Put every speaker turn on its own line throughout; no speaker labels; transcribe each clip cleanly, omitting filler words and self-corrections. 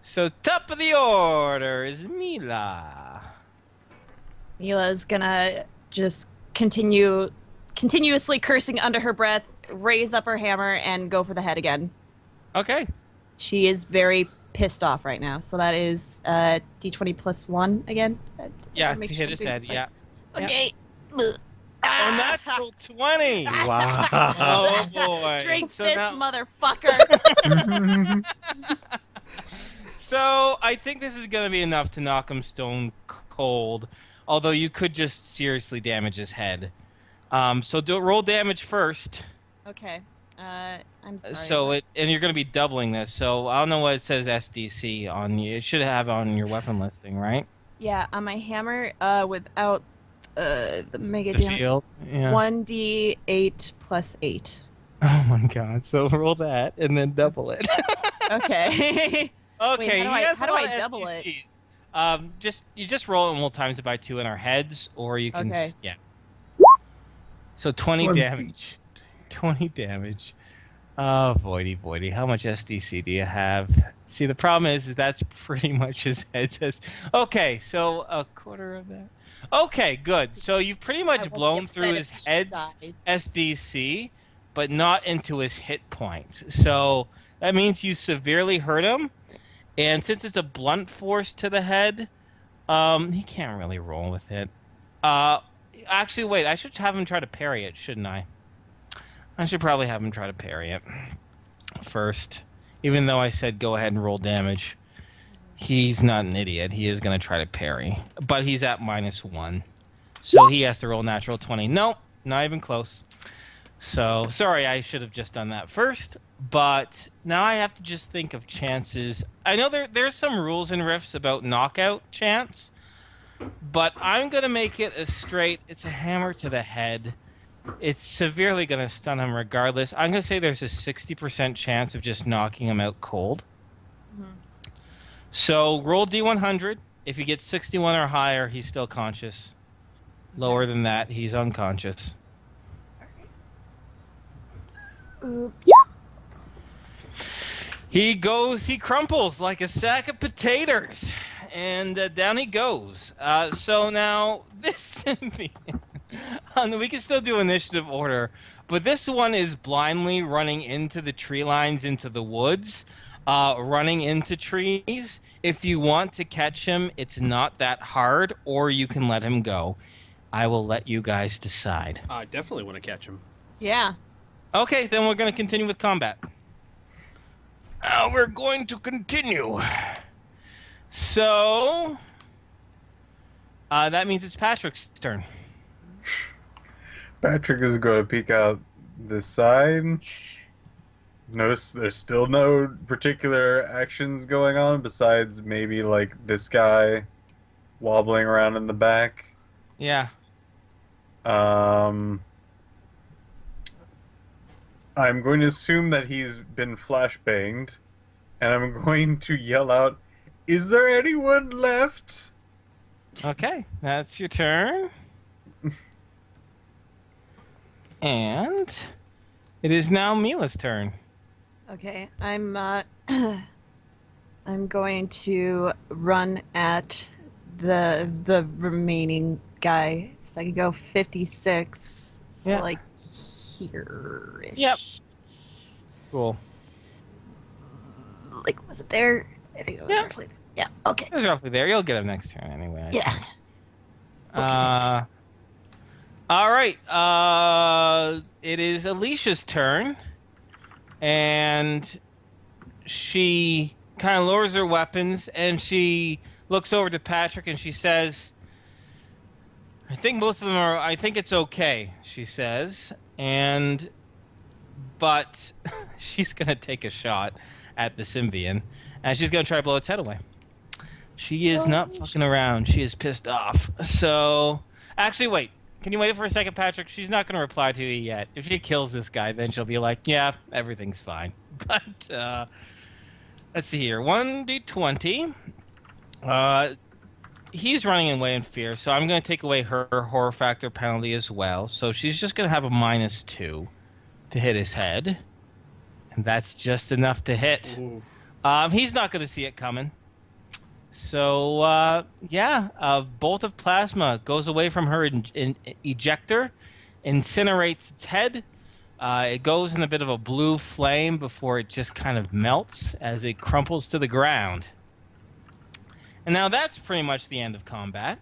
So top of the order is Mila.
Mila's gonna just continuously cursing under her breath, raise up her hammer, and go for the head again.
Okay.
She is very pissed off right now. So that is d20 plus 1 again.
Yeah, to hit his head, yeah.
Okay.
Oh, natural 20!
Wow.
Oh, boy.
Drink
So
this,
now-
motherfucker.
So I think this is going to be enough to knock him stone cold, although you could just seriously damage his head. So roll damage first.
Okay. I'm sorry.
So and you're going to be doubling this. So I don't know what it says SDC on you. It should have on your weapon listing, right?
Yeah, on my hammer, without the mega
The
damage.
shield. Yeah.
1d8 plus 8.
Oh my god! So roll that and then double it.
Okay.
Okay.
Wait,
he has
how
a
do
lot
I
of
double
SDC. You just roll it and we'll times it by 2 in our heads, or you can
Okay.
yeah. So 20
20.
damage. 20 damage. Oh, voidy. How much SDC do you have? See, the problem is that's pretty much his head says. Okay, so a quarter of that. Okay, good. So you've pretty
I
much
won't be
blown
upset
through
if
his
he
head's
died.
SDC, but not into his hit points. So that means you severely hurt him. And since it's a blunt force to the head, he can't really roll with it. Actually, wait. I should have him try to parry it, shouldn't I? I should probably have him try to parry it first. Even though I said go ahead and roll damage. He's not an idiot. He is going to try to parry. But he's at -1. So he has to roll natural 20. Nope, not even close. So, sorry, I should have just done that first. But now I have to just think of chances. I know there's some rules in Rifts about knockout chance. But I'm going to make it a straight, it's a hammer to the head. It's severely going to stun him regardless. I'm going to say there's a 60% chance of just knocking him out cold. So roll D100. If he gets 61 or higher, he's still conscious. Lower than that, he's unconscious. He crumples like a sack of potatoes. And down he goes. So now, this we can still do initiative order, but this one is blindly running into the tree lines, into the woods, running into trees. If you want to catch him, it's not that hard, or you can let him go. I will let you guys decide.
I definitely want to catch him.
Yeah.
Okay, then we're going to continue with combat. We're going to continue. So, that means it's Patrick's turn.
Patrick is going to peek out this side. Notice there's still no particular actions going on besides maybe like this guy wobbling around in the back.
Yeah.
I'm going to assume that he's been flashbanged, and I'm going to yell out, "Is there anyone left?"
Okay, that's your turn. And it is now Mila's turn.
Okay. I'm I'm going to run at the remaining guy. So I can go 56. So
Yeah.
like here.
Yep. Cool.
Like, was it there? I think it was
Yeah.
roughly. Yeah. Okay.
It was roughly there. You'll get him next turn anyway. I
Yeah.
think. All right. It is Alicia's turn. And she kind of lowers her weapons and she looks over to Patrick and she says, I think most of them are, I think it's okay, she says. But she's going to take a shot at the Symbian and she's going to try to blow its head away. She is not fucking around. She is pissed off. So, actually, wait. Can you wait for a second, Patrick? She's not going to reply to you yet. If she kills this guy, then she'll be like, yeah, everything's fine. But, let's see here. 1d20. He's running away in fear, so I'm going to take away her horror factor penalty as well. So she's just going to have a -2 to hit his head. And that's just enough to hit.
Ooh.
He's not going to see it coming. So yeah, a bolt of plasma goes away from her ejector, incinerates its head. It goes in a bit of a blue flame before it just kind of melts as it crumples to the ground. And now that's pretty much the end of combat.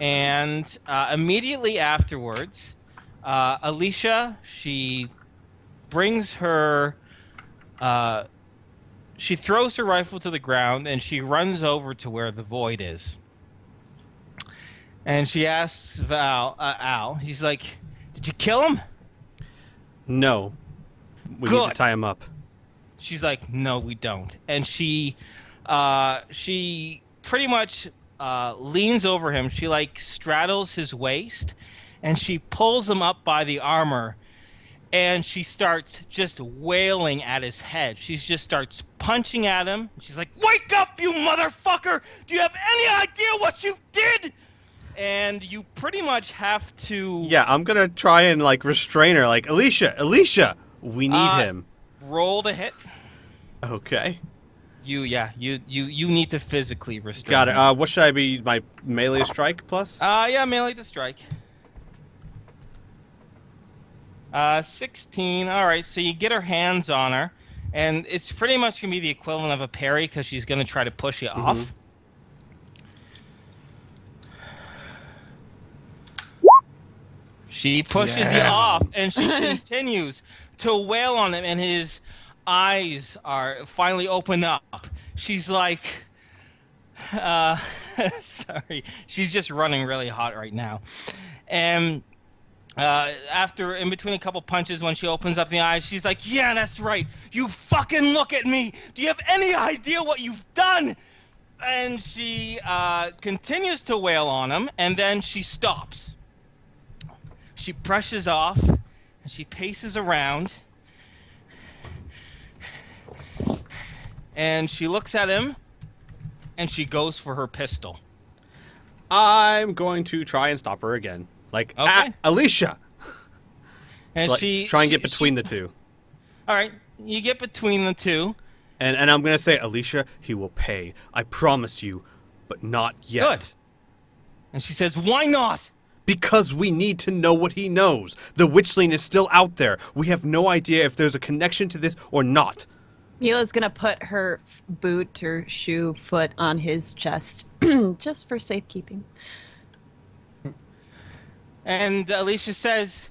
And immediately afterwards, Alicia, she brings her, she throws her rifle to the ground and she runs over to where the void is. And she asks Al, he's like, "Did you kill him?"
No. We need to tie him up.
She's like, "No, we don't." And she pretty much leans over him. She like straddles his waist and she pulls him up by the armor and she starts just wailing at his head. She just starts punching at him. She's like, "Wake up, you motherfucker! Do you have any idea what you did?" And you pretty much have to...
Yeah, I'm gonna try and, like, restrain her. Like, Alicia, we need him.
Roll to hit.
Okay.
You need to physically restrain
Got it.
him.
What should I be? My melee strike plus?
Yeah, melee to strike. 16. All right, so you get her hands on her, and it's pretty much gonna be the equivalent of a parry because she's gonna try to push you off. She pushes you off, and she continues to wail on him, and his eyes are finally open up. She's like, sorry, she's just running really hot right now, and. After, in between a couple punches, when she opens up the eyes, she's like, "Yeah, that's right. You fucking look at me. Do you have any idea what you've done?" And she continues to wail on him, and then she stops. She brushes off, and she paces around, and she looks at him, and she goes for her pistol.
I'm going to try and stop her again. Like,
okay.
Alicia!
And
like,
she
try and get between the two.
All right, you get between the two.
And I'm going to say, Alicia, he will pay. I promise you, but not yet.
Good. And she says, "Why not?"
Because we need to know what he knows. The witchling is still out there. We have no idea if there's a connection to this or not.
Mila's gonna put her boot or shoe foot on his chest, just for safekeeping.
And Alicia says,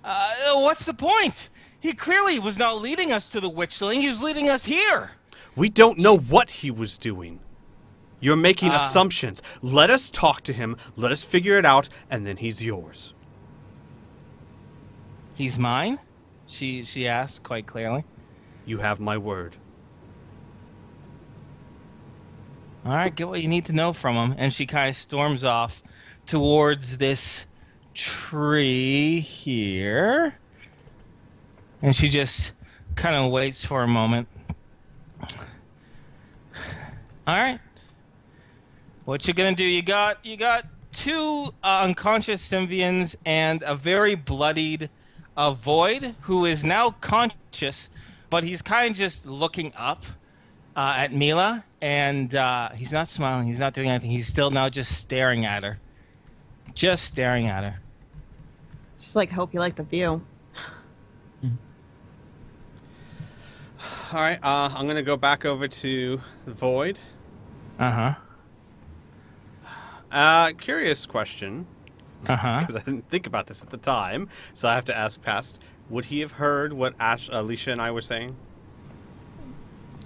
"What's the point? He clearly was not leading us to the witchling. He was leading us here."
We don't know what he was doing. You're making assumptions. Let us talk to him, let us figure it out, and then he's yours.
"He's mine?" She asks quite clearly.
You have my word.
All right, get what you need to know from him. And she kind of storms off towards this tree here. And she just kind of waits for a moment. All right. What you gonna do? You got two unconscious Symbians and a very bloodied Void who is now conscious, but he's kind of just looking up at Mila, and he's not smiling. He's not doing anything. He's still now just staring at her. Just staring at her.
Just like, hope you like the view.
All right, I'm going to go back over to the Void.
Uh-huh.
Curious question.
Uh-huh.
Because I didn't think about this at the time, so I have to ask past. Would he have heard what Alicia and I were saying?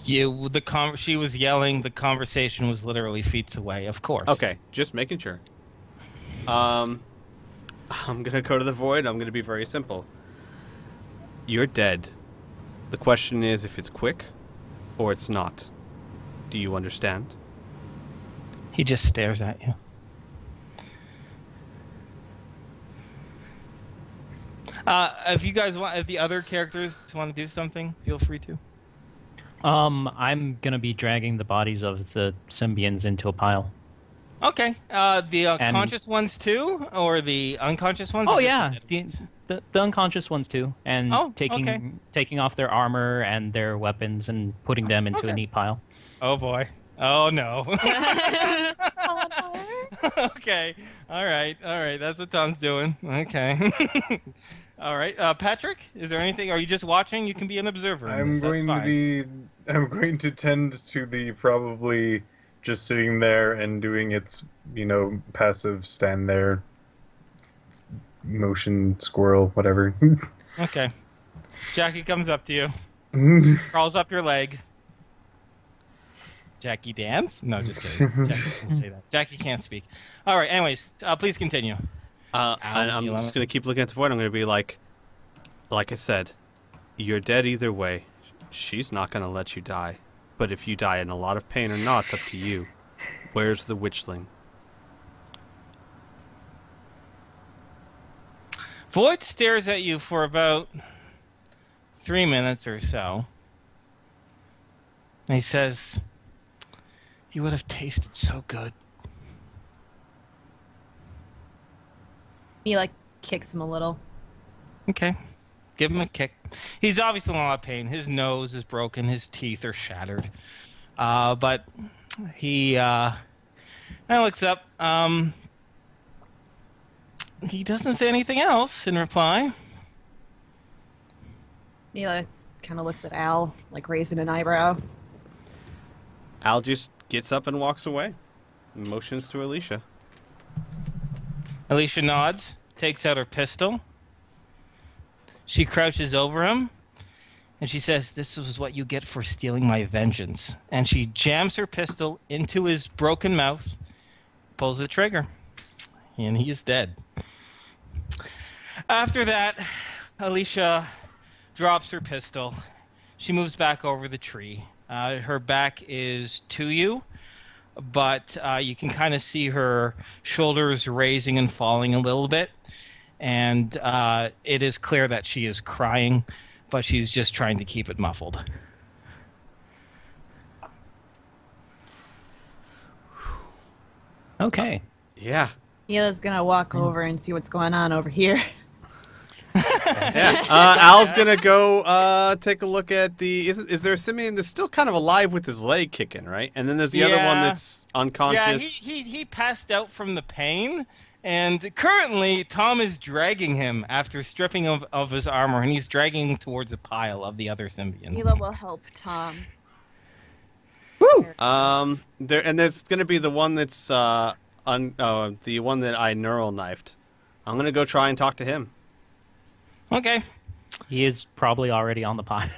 She was yelling. The conversation was literally feet away. Of course.
Okay, just making sure. I'm gonna go to the Void. I'm gonna be very simple. You're dead. The question is if it's quick, or it's not. Do you understand?
He just stares at you. If you guys want, if the other characters want to do something, feel free to.
I'm gonna be dragging the bodies of the Symbians into a pile.
Okay. The conscious ones too, or the unconscious ones?
Oh yeah, the unconscious ones too, and taking off their armor and their weapons and putting them into a neat pile.
Oh boy. Oh no.
Oh, no.
Okay. All right. That's what Tom's doing. Okay. All right. Patrick, is there anything? Are you just watching? You can be an observer in this. That's fine.
I'm going to tend to the probably just sitting there and doing its, passive stand there motion squirrel, whatever.
Okay. Jackie comes up to you, crawls up your leg. Jackie dance? No, just kidding. Jackie can't say that. Jackie can't speak. All right. Anyways, please continue.
And I'm just gonna keep looking at the void. I'm gonna be like I said, you're dead either way. She's not gonna let you die. But if you die in a lot of pain or not, it's up to you. Where's the witchling?
Void stares at you for about 3 minutes or so. And he says, "You would have tasted so good."
He like kicks him a little.
Okay. Give him a kick. He's obviously in a lot of pain. His nose is broken. His teeth are shattered. But he looks up. He doesn't say anything else in reply.
He kind of looks at Al, like raising an eyebrow.
Al just gets up and walks away. Motions to Alicia.
Alicia nods, takes out her pistol. She crouches over him, and she says, "This is what you get for stealing my vengeance." And she jams her pistol into his broken mouth, pulls the trigger, and he is dead. After that, Alicia drops her pistol. She moves back over the tree. Her back is to you, but you can kind of see her shoulders raising and falling a little bit. And it is clear that she is crying, but she's just trying to keep it muffled.
Okay.
Yeah.
Hila's gonna walk over and see what's going on over here.
Yeah. Al's gonna go take a look at the. Is there a simian that's still kind of alive with his leg kicking, right? And then there's the other one that's unconscious.
Yeah, he passed out from the pain, and currently Tom is dragging him after stripping of his armor, and he's dragging him towards a pile of the other symbians.
Hila will help Tom.
There's gonna be the one that's the one that I neural knifed. I'm gonna go try and talk to him.
Okay.
He is probably already on the pile.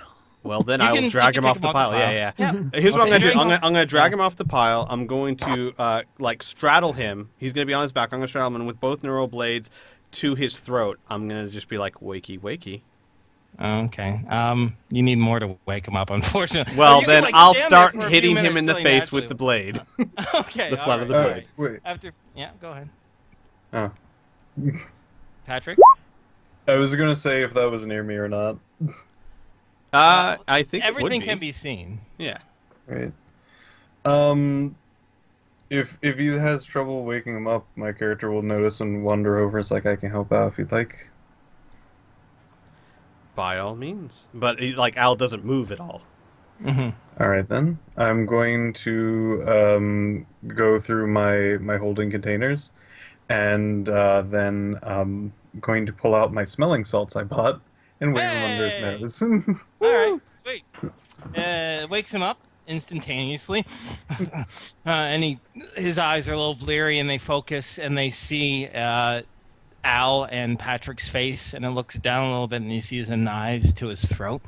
Well, then I will drag him off the pile. Yeah. Here's what I'm going to do. I'm going to drag him off the pile. I'm going to, straddle him. He's going to be on his back. I'm going to straddle him, and with both neural blades to his throat, I'm going to just be like, wakey, wakey.
Okay. You need more to wake him up, unfortunately.
Well, then I'll start hitting him in the face with the blade.
Okay.
The flat of the blade.
Wait.
Yeah, go ahead.
Oh.
Patrick?
I was going to say if that was near me or not.
I think
everything
it would
can be seen.
Yeah.
Right. If he has trouble waking him up, my character will notice and wander over. It's like I can help out if you'd like.
By all means. But Al doesn't move at all.
Mm-hmm.
All right then. I'm going to go through my holding containers, and then going to pull out my smelling salts I bought and wave them under his nose.
All right, sweet. Wakes him up instantaneously, and his eyes are a little bleary, and they focus, and they see Al and Patrick's face, and it looks down a little bit, and he sees the knives to his throat.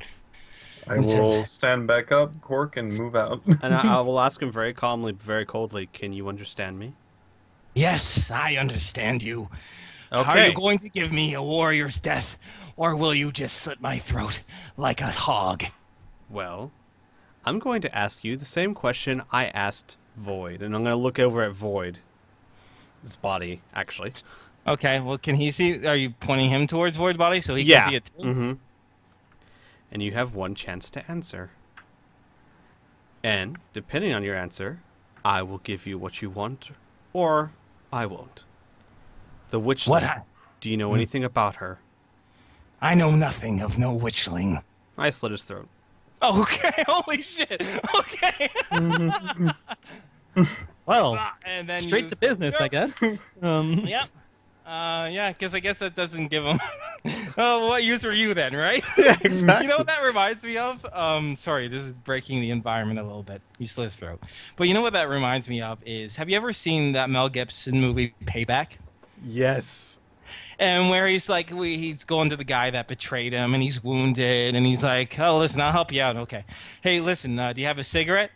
I will stand back up, cork, and move out.
And I will ask him very calmly, very coldly, can you understand me?
Yes, I understand you.
Okay.
Are you going to give me a warrior's death, or will you just slit my throat like a hog?
Well, I'm going to ask you the same question I asked Void, and I'm going to look over at Void. His body, actually.
Okay, well, can he see? Are you pointing him towards Void Body so he can see it too?
Mm-hmm. And you have one chance to answer. And, depending on your answer, I will give you what you want, or I won't. The witchling. Do you know anything about her?
I know nothing of no witchling.
I slit his throat.
Okay, holy shit. Okay.
Well,
And then
straight to business, I guess.
Yep. Yeah, because I guess that doesn't give him. Oh, what use were you then, right?
Yeah, exactly.
You know what that reminds me of? Sorry, this is breaking the environment a little bit. You slit his throat. But you know what that reminds me of is, have you ever seen that Mel Gibson movie Payback?
Yes.
And where he's like, he's going to the guy that betrayed him, and he's wounded, and he's like, "Oh, listen, I'll help you out." Okay. Hey, listen, do you have a cigarette?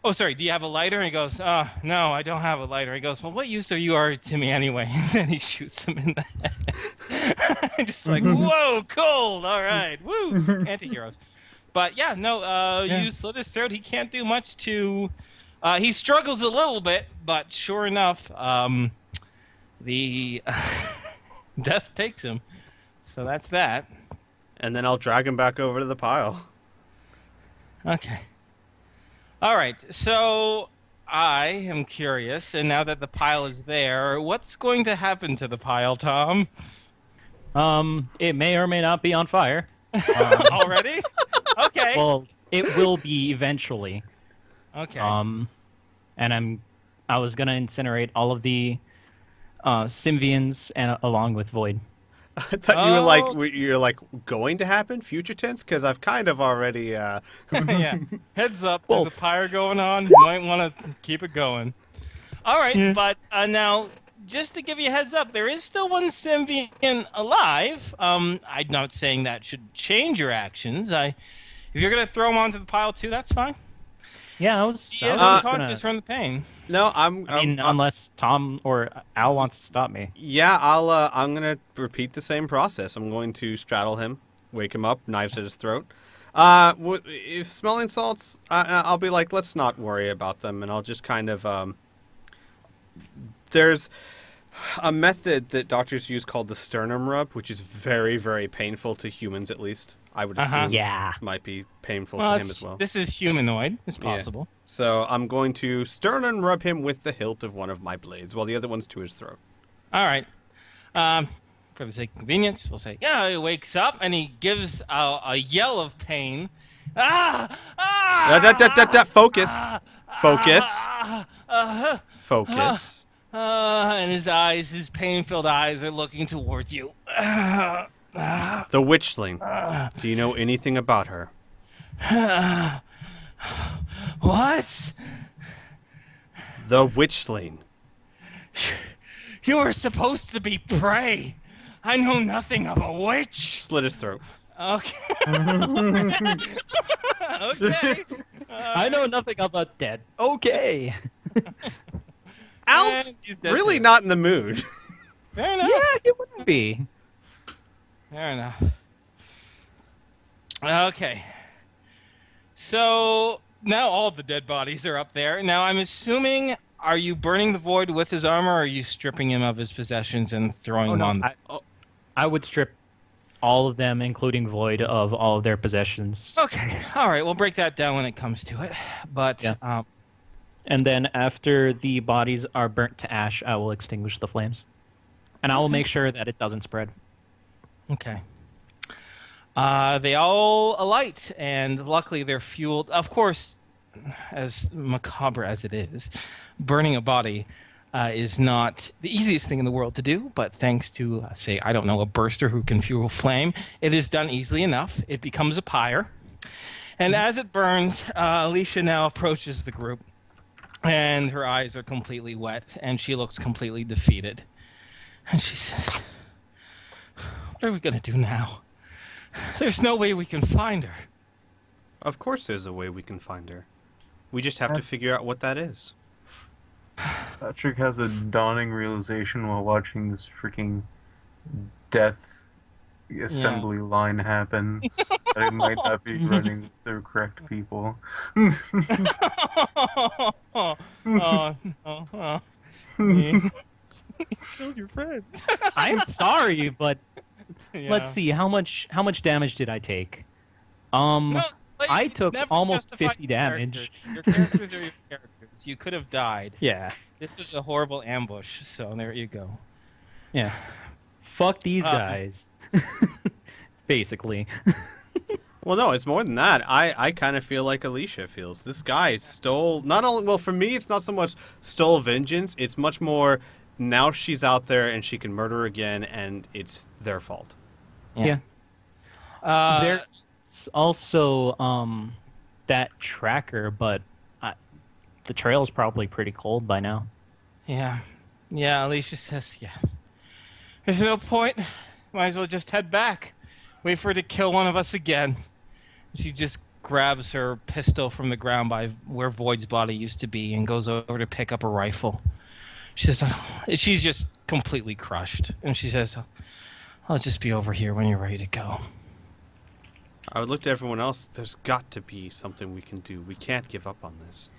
Oh, sorry, do you have a lighter? And he goes, no, I don't have a lighter. He goes, well, what use are you to me anyway? And then he shoots him in the head. I'm just like, whoa, cold. All right, woo, anti-heroes. But yeah, no, you slit his throat. He can't do much to. He struggles a little bit, but sure enough, the death takes him. So that's that.
And then I'll drag him back over to the pile.
Okay. All right, so I am curious, and now that the pile is there, what's going to happen to the pile, Tom?
It may or may not be on fire.
Already? Okay.
Well, it will be eventually.
Okay.
And I was gonna incinerate all of the Symvians and along with Void.
I thought you were like you're like going to happen, future tense, because I've kind of already.
Yeah. Heads up, there's a fire going on. You might want to keep it going. All right, but now, just to give you a heads up, there is still one Symbian alive. I'm not saying that should change your actions. If you're gonna throw him onto the pile too, that's fine.
Yeah,
He is unconscious from the pain.
No,
I mean, unless Tom or Al wants to stop me.
Yeah, I'm gonna repeat the same process. I'm going to straddle him, wake him up, knives at his throat. If smelling salts, I'll be like, let's not worry about them, and I'll just kind of there's a method that doctors use called the sternum rub, which is very, very painful to humans, at least. I would assume might be painful to him as well.
This is humanoid. It's possible.
Yeah. So I'm going to sternum rub him with the hilt of one of my blades, while the other one's to his throat.
All right. For the sake of convenience, we'll say, yeah, he wakes up and he gives a yell of pain.
Focus. Focus.
And his eyes, his pain-filled eyes, are looking towards you.
The witchling. Do you know anything about her?
What?
The witchling.
You were supposed to be prey. I know nothing of a witch.
Slit his throat.
Okay. Okay.
I know nothing about dead. Okay.
Al's really not in the mood.
Fair enough.
Yeah, it wouldn't be.
Fair enough. Okay. So now all the dead bodies are up there. Now I'm assuming, are you burning the Void with his armor, or are you stripping him of his possessions and throwing him on?
I would strip all of them, including Void, of all of their possessions.
Okay. All right. We'll break that down when it comes to it. But
yeah. And then after the bodies are burnt to ash, I will extinguish the flames. And I will make sure that it doesn't spread.
Okay. They all alight, and luckily they're fueled. Of course, as macabre as it is, burning a body is not the easiest thing in the world to do, but thanks to, say, I don't know, a burster who can fuel flame, it is done easily enough. It becomes a pyre. And as it burns, Alicia now approaches the group, and her eyes are completely wet, and she looks completely defeated. And she says, what are we going to do now? There's no way we can find her.
Of course there's a way we can find her. We just have to figure out what that is.
Patrick has a dawning realization while watching this freaking death assembly line happen that it might not be running the correct people.
You killed your friend.
I'm sorry, but let's see, how much damage did I take? I took almost 50 damage.
Your characters are your characters. You could have died.
Yeah.
This is a horrible ambush, so there you go.
Yeah. Fuck these guys. Basically.
Well, no, it's more than that. I kind of feel like Alicia feels. This guy stole, not only, well, for me, it's not so much stole vengeance. It's much more, now she's out there and she can murder again, and it's their fault.
Yeah. There's also that tracker, but the trail's probably pretty cold by now.
Yeah. Yeah, Alicia says, yeah. There's no point. Might as well just head back. Wait for her to kill one of us again. She just grabs her pistol from the ground by where Void's body used to be and goes over to pick up a rifle. She says, she's just completely crushed. And she says, I'll just be over here when you're ready to go.
I would look to everyone else. There's got to be something we can do. We can't give up on this.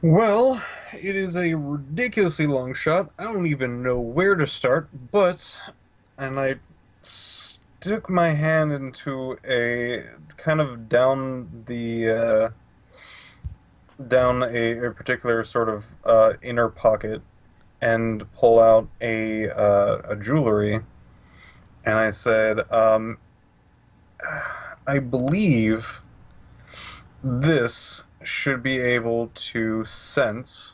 Well, it is a ridiculously long shot. I don't even know where to start, but... And I stuck my hand into a kind of down a particular sort of inner pocket and pull out a jewelry, and I said, I believe this should be able to sense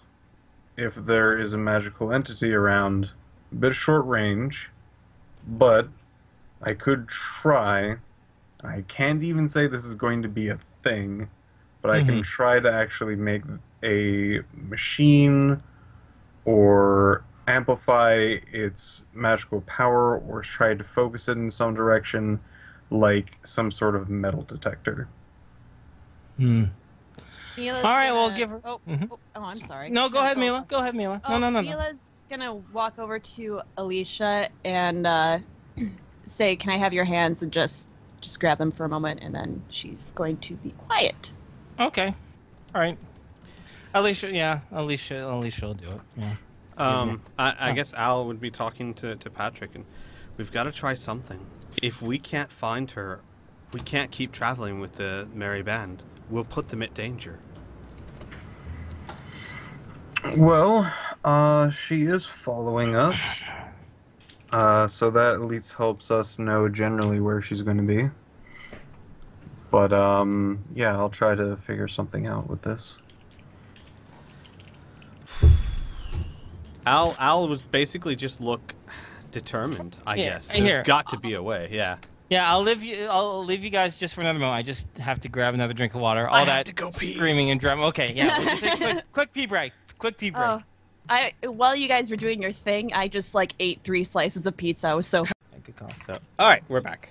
if there is a magical entity around, a bit short range, but I could try. I can't even say this is going to be a thing, but I can try to actually make a machine or amplify its magical power or try to focus it in some direction, like some sort of metal detector.
Mila's
All right,
gonna...
we'll give her...
Oh, I'm sorry.
No, go ahead, Mila. Go ahead, Mila. No.
Mila's gonna walk over to Alicia and say, "Can I have your hands?" and just grab them for a moment, and then she's going to be quiet.
Okay. All right. Alicia will do it. Yeah.
I guess Al would be talking to Patrick, and we've got to try something. If we can't find her, we can't keep traveling with the merry band. We'll put them at danger.
Well, she is following us, so that at least helps us know generally where she's going to be. But, yeah, I'll try to figure something out with this.
Al was basically just look determined, I guess. There's got to be a way, yeah.
Yeah, I'll leave you guys just for another moment. I just have to grab another drink of water. All that screaming and drama. Okay, yeah. We'll just take a quick pee break. Quick pee break.
While you guys were doing your thing, I just ate 3 slices of pizza. I was so...
Good call. So,
all right, we're back.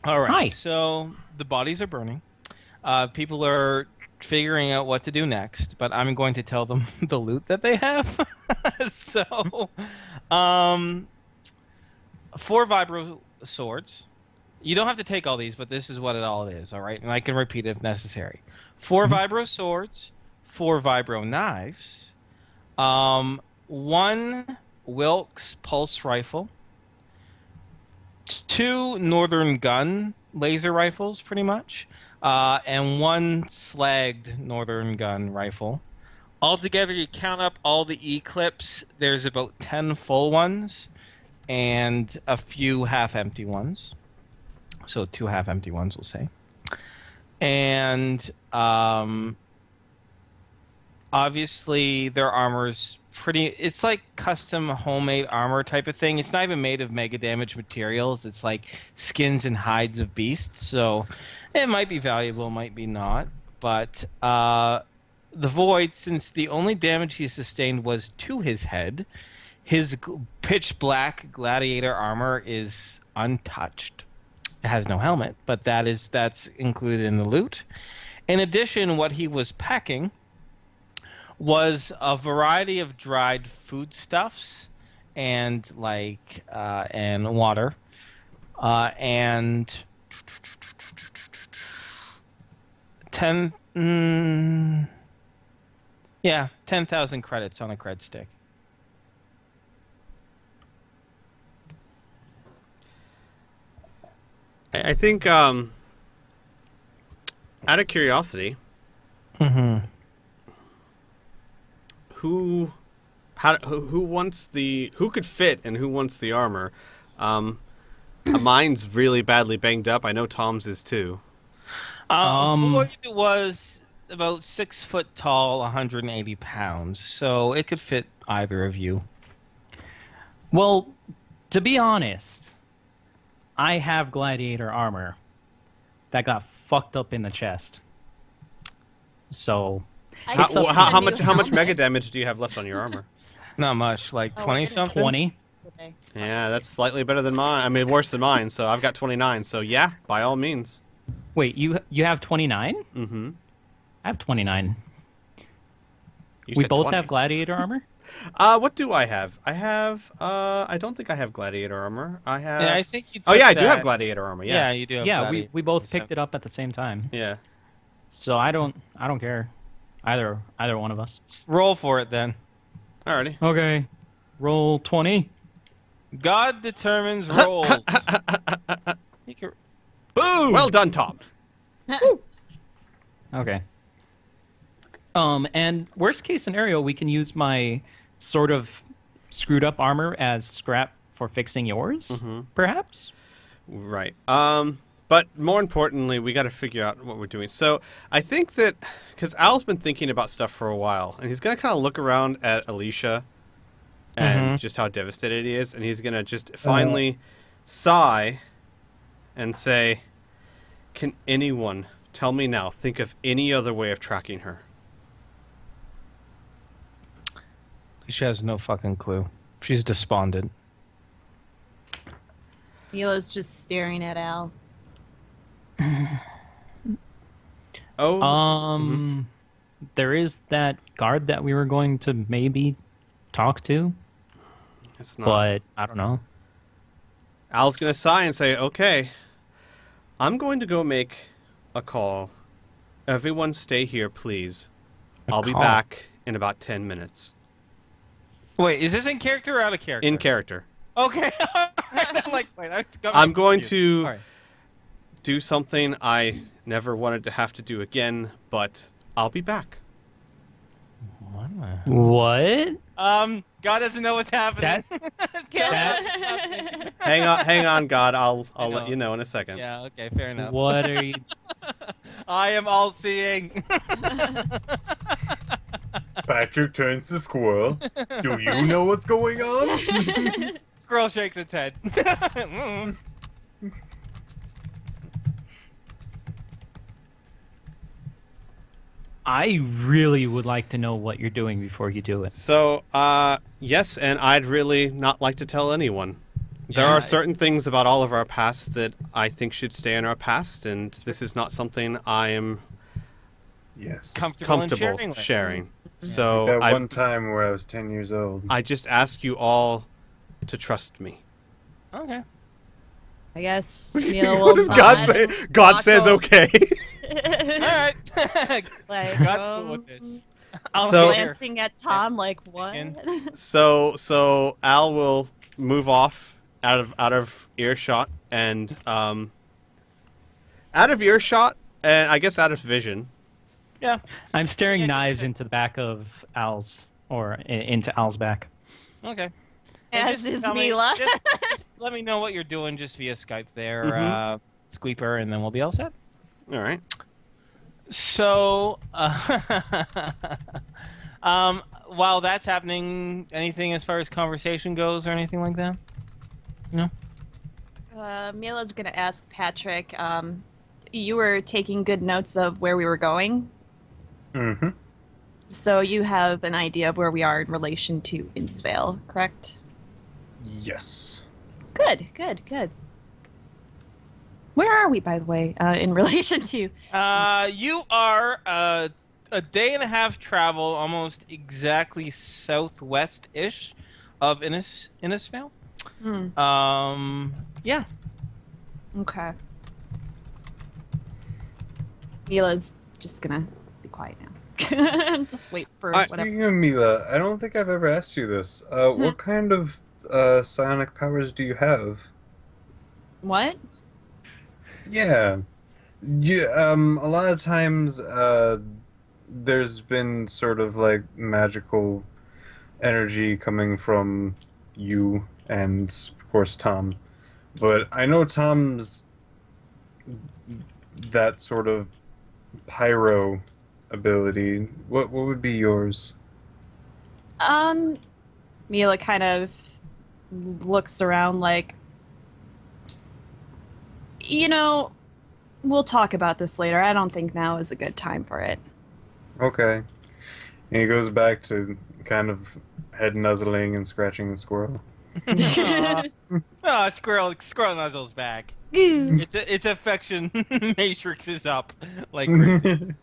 All right.
Hi.
So the bodies are burning. People are figuring out what to do next, but I'm going to tell them the loot that they have. So, 4 vibro swords. You don't have to take all these, but this is what it all is, all right? And I can repeat it if necessary. 4 vibro swords, 4 vibro knives, 1 Wilkes pulse rifle, 2 Northern gun laser rifles, pretty much, and 1 slagged Northern gun rifle. Altogether, you count up all the E-clips, there's about 10 full ones and a few half-empty ones. So 2 half-empty ones, we'll say. And obviously, their armor's pretty... It's like custom homemade armor type of thing. It's not even made of mega damage materials. It's like skins and hides of beasts. So it might be valuable, might be not. But the Void, since the only damage he sustained was to his head, his pitch black gladiator armor is untouched. It has no helmet, but that's included in the loot. In addition, what he was packing was a variety of dried foodstuffs and and water, and 10,000 credits on a cred stick.
I think, out of curiosity, who wants who could fit and who wants the armor? Mine's really badly banged up. I know Tom's is too.
Void was about 6 foot tall, 180 pounds, so it could fit either of you.
Well, to be honest, I have gladiator armor that got fucked up in the chest. So,
How much mega damage do you have left on your armor?
Not much, like 20 something.
20.
Yeah, that's slightly better than mine. I mean, worse than mine. So I've got 29. So yeah, by all means.
Wait, you have 29?
Mm-hmm.
I have 29.
You
We
said
both
20.
have gladiator armor?
What do I have? I have, I don't think I have gladiator armor. I have...
Yeah, I think you
Oh,
took
yeah, I do have
that.
gladiator armor,
Yeah,
yeah.
you do have
Yeah,
gladiator.
we both picked it up at the same time.
Yeah.
So I don't care. Either one of us.
Roll for it then.
Alrighty.
Okay. Roll 20.
God determines rolls. You can...
Boom!
Well done, Tom.
Okay. And worst case scenario, we can use my sort of screwed up armor as scrap for fixing yours, perhaps?
Right. But more importantly, we got to figure out what we're doing. So I think that, because Al's been thinking about stuff for a while, and he's going to kind of look around at Alicia and just how devastated he is, and he's going to just finally sigh and say, can anyone tell me now, think of any other way of tracking her?
She has no fucking clue. She's despondent.
Mila's just staring at Al.
Oh.
There is that guard that we were going to maybe talk to,
It's not.
but I don't know.
Al's going to sigh and say, okay, I'm going to go make a call. Everyone stay here, please. I'll be
call?
back in about 10 minutes.
Wait, is this in character or out of character?
In character.
Okay. I'm like, wait,
I'm going to
All right.
do something I never wanted to have to do again, but I'll be back.
What?
God doesn't know what's happening.
Hang on, God. I'll let you know in a second.
Yeah, okay, fair enough.
What are you?
I am all seeing.
Patrick turns to Squirrel. Do you know what's going on?
Squirrel shakes its head.
I really would like to know what you're doing before you do it.
So, yes, and I'd really not like to tell anyone. There
Yeah,
are certain
it's-
things about all of our past that I think should stay in our past, and this is not something I am
Yes.
Comfortable in sharing
sharing.
with.
So
That
I,
one time where I was 10 years old.
I just ask you all to trust me.
Okay.
I guess Mila will
What does God
nod
say?
and
God
walk
says
over.
okay.
All right.
Like,
God's cool with this. I'll
So-
be here.
glancing at Tom, like, what?
So Al will move off out of earshot and out of earshot and I guess out of vision.
Yeah.
I'm staring
Yeah, just-
knives into the back of Al's, or into Al's back.
Okay.
As
just
is
tell me-
Mila.
just let me know what you're doing just via Skype there,
Mhm.
Squeeper, and then we'll be all set.
All right.
So, while that's happening, anything as far as conversation goes or anything like that? No?
Mila's gonna ask Patrick, you were taking good notes of where we were going,
Mm-hmm.
so you have an idea of where we are in relation to Innsvale, correct?
Yes.
Good. Where are we, by the way, in relation to?
You are a day and a half travel, almost exactly southwest-ish of Innisfail. Yeah.
Okay. Mila's just gonna be quiet now. Just wait for whatever.
Speaking of Mila, I don't think I've ever asked you this. What kind of psionic powers do you have?
What?
Yeah. A lot of times, there's been sort of like magical energy coming from you and, of course, Tom. but I know Tom's that sort of pyro ability. What would be yours?
Mila kind of looks around like, you know, we'll talk about this later. I don't think now is a good time for it.
Okay. And he goes back to kind of head nuzzling and scratching the squirrel.
Aw. Oh, squirrel nuzzles back. Its affection matrix is up like crazy.